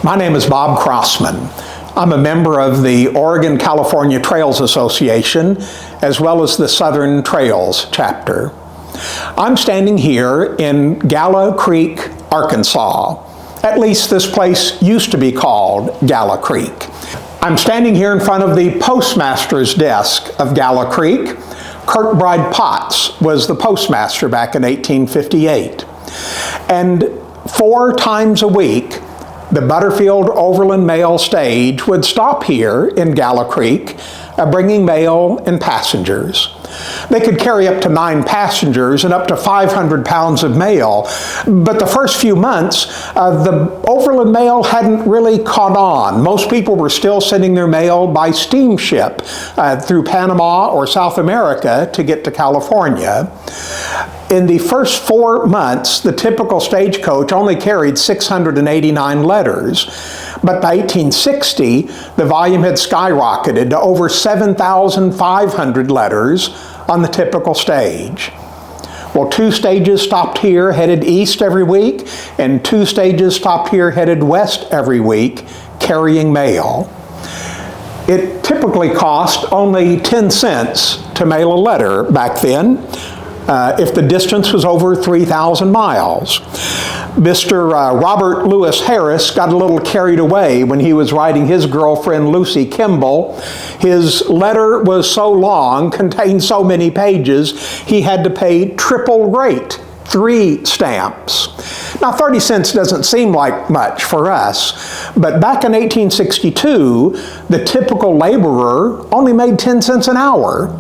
My name is Bob Crossman. I'm a member of the Oregon-California Trails Association, as well as the Southern Trails chapter. I'm standing here in Gala Creek, Arkansas. At least this place used to be called Gala Creek. I'm standing here in front of the postmaster's desk of Gala Creek. Kirkbride Potts was the postmaster back in 1858. And 4 times a week, the Butterfield Overland Mail stage would stop here in Gala Creek, bringing mail and passengers. They could carry up to 9 passengers and up to 500 pounds of mail, but the first few months, the Overland Mail hadn't really caught on. Most people were still sending their mail by steamship through Panama or South America to get to California. In the first 4 months, the typical stagecoach only carried 689 letters. But by 1860, the volume had skyrocketed to over 7,500 letters on the typical stage. Well, 2 stages stopped here headed east every week, and 2 stages stopped here headed west every week, carrying mail. It typically cost only 10 cents to mail a letter back then, if the distance was over 3,000 miles. Mr. Robert Lewis Harris got a little carried away when he was writing his girlfriend Lucy Kimball. His letter was so long, contained so many pages, he had to pay triple rate, 3 stamps. Now 30 cents doesn't seem like much for us, but back in 1862, the typical laborer only made 10 cents an hour.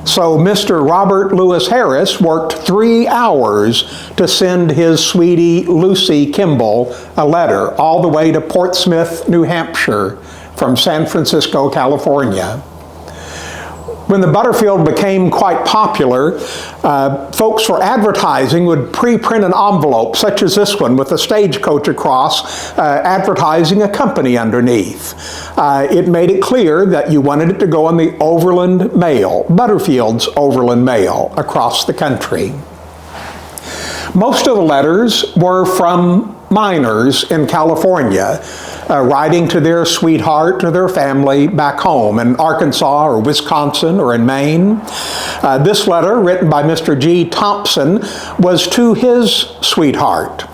So Mr. Robert Lewis Harris worked 3 hours to send his sweetie Lucy Kimball a letter all the way to Portsmouth, New Hampshire from San Francisco, California. When the Butterfield became quite popular, folks for advertising would pre-print an envelope such as this one with a stagecoach across, advertising a company underneath. It made it clear that you wanted it to go on the Overland Mail, Butterfield's Overland Mail, across the country. Most of the letters were from miners in California, writing to their sweetheart or their family back home in Arkansas or Wisconsin or in Maine. This letter, written by Mr. G. Thompson, was to his sweetheart.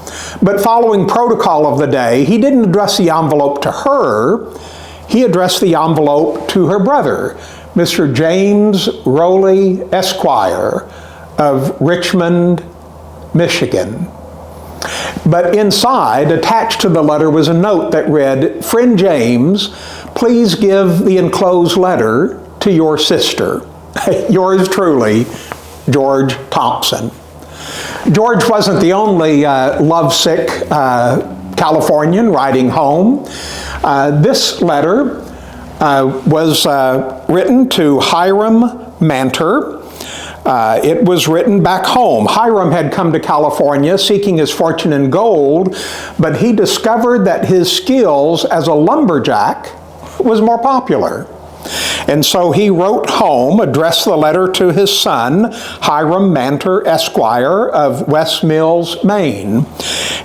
But following protocol of the day, he didn't address the envelope to her, he addressed the envelope to her brother, Mr. James Rowley, Esquire, of Richmond, Michigan. But inside, attached to the letter, was a note that read, "Friend James, please give the enclosed letter to your sister." Yours truly, George Thompson. George wasn't the only lovesick Californian writing home. This letter was written to Hiram Manter. It was written back home. Hiram had come to California seeking his fortune in gold, but he discovered that his skills as a lumberjack was more popular. And so he wrote home, addressed the letter to his son, Hiram Manter, Esquire, of West Mills, Maine.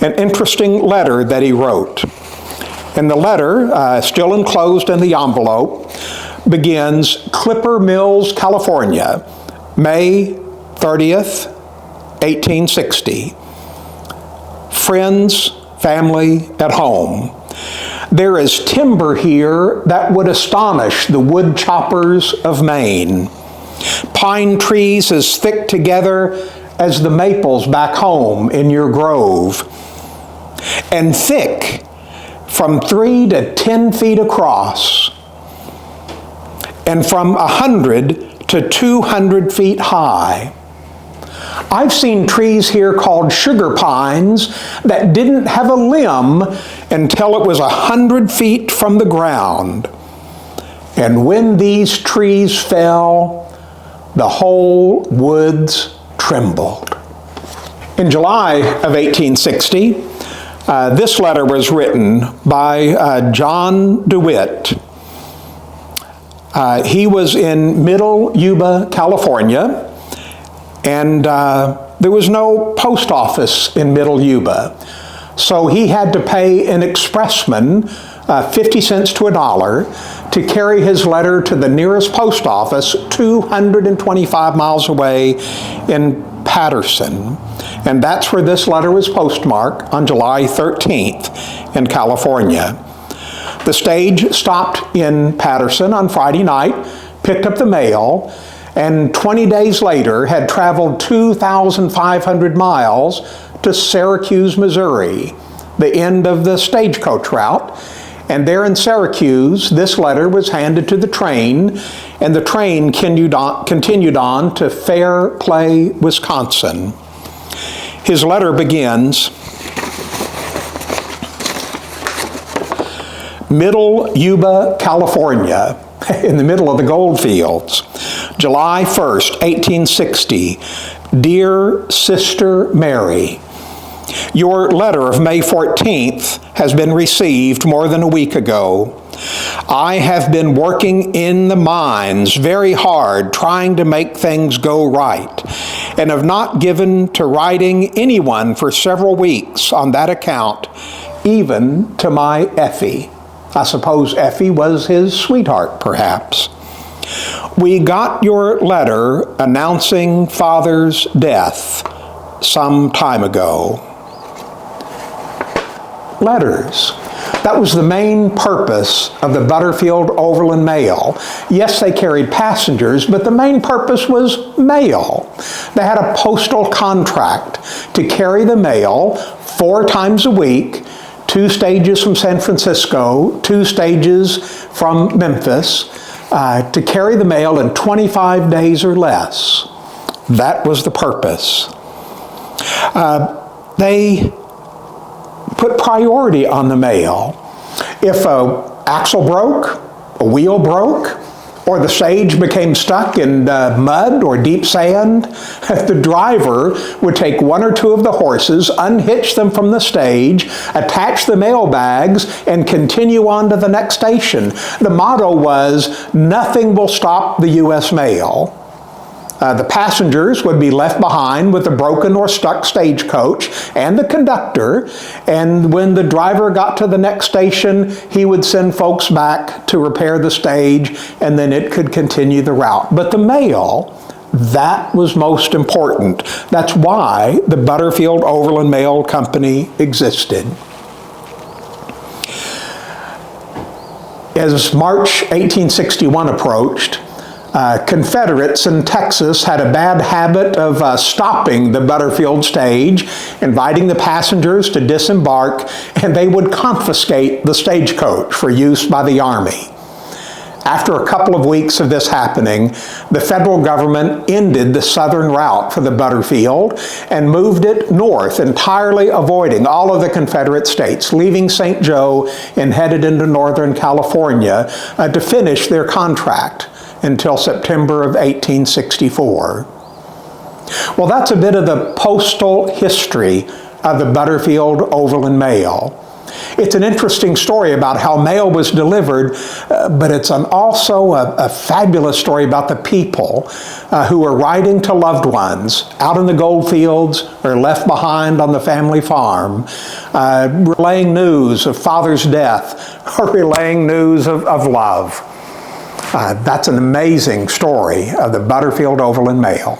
An interesting letter that he wrote. And the letter, still enclosed in the envelope, begins, Clipper Mills, California, May 30th, 1860. Friends, family at home. There is timber here that would astonish the wood choppers of Maine. Pine trees as thick together as the maples back home in your grove. And thick from 3 to 10 feet across. And from 100 to 200 feet high. I've seen trees here called sugar pines that didn't have a limb until it was 100 feet from the ground. And when these trees fell, the whole woods trembled. In July of 1860, this letter was written by John DeWitt. He was in Middle Yuba, California, and there was no post office in Middle Yuba. So he had to pay an expressman 50 cents to $1 to carry his letter to the nearest post office 225 miles away in Patterson. And that's where this letter was postmarked on July 13th in California. The stage stopped in Patterson on Friday night, picked up the mail, and 20 days later had traveled 2,500 miles to Syracuse, Missouri, the end of the stagecoach route. And there in Syracuse, this letter was handed to the train, and the train continued on to Fair Play, Wisconsin. His letter begins, Middle Yuba, California, in the middle of the gold fields. July 1st, 1860. Dear Sister Mary, your letter of May 14th has been received more than a week ago. I have been working in the mines very hard trying to make things go right, and have not given to writing anyone for several weeks on that account, even to my Effie. I suppose Effie was his sweetheart, perhaps. We got your letter announcing Father's death some time ago. Letters. That was the main purpose of the Butterfield Overland Mail. Yes, they carried passengers, but the main purpose was mail. They had a postal contract to carry the mail 4 times a week, 2 stages from San Francisco, 2 stages from Memphis, to carry the mail in 25 days or less. That was the purpose. They put priority on the mail. If an axle broke, a wheel broke, or the stage became stuck in mud or deep sand, the driver would take 1 or 2 of the horses, unhitch them from the stage, attach the mail bags, and continue on to the next station. The motto was, nothing will stop the U.S. mail. The passengers would be left behind with the broken or stuck stagecoach and the conductor, and when the driver got to the next station, he would send folks back to repair the stage, and then it could continue the route. But the mail, that was most important. That's why the Butterfield Overland Mail Company existed. As March 1861 approached, Confederates in Texas had a bad habit of stopping the Butterfield stage, inviting the passengers to disembark, and they would confiscate the stagecoach for use by the Army. After a couple of weeks of this happening, the federal government ended the southern route for the Butterfield and moved it north, entirely avoiding all of the Confederate states, leaving St. Joe and headed into Northern California to finish their contract until September of 1864. Well, that's a bit of the postal history of the Butterfield Overland Mail. It's an interesting story about how mail was delivered, but it's also a fabulous story about the people who were writing to loved ones out in the gold fields or left behind on the family farm, relaying news of father's death or relaying news of love. That's an amazing story of the Butterfield Overland Mail.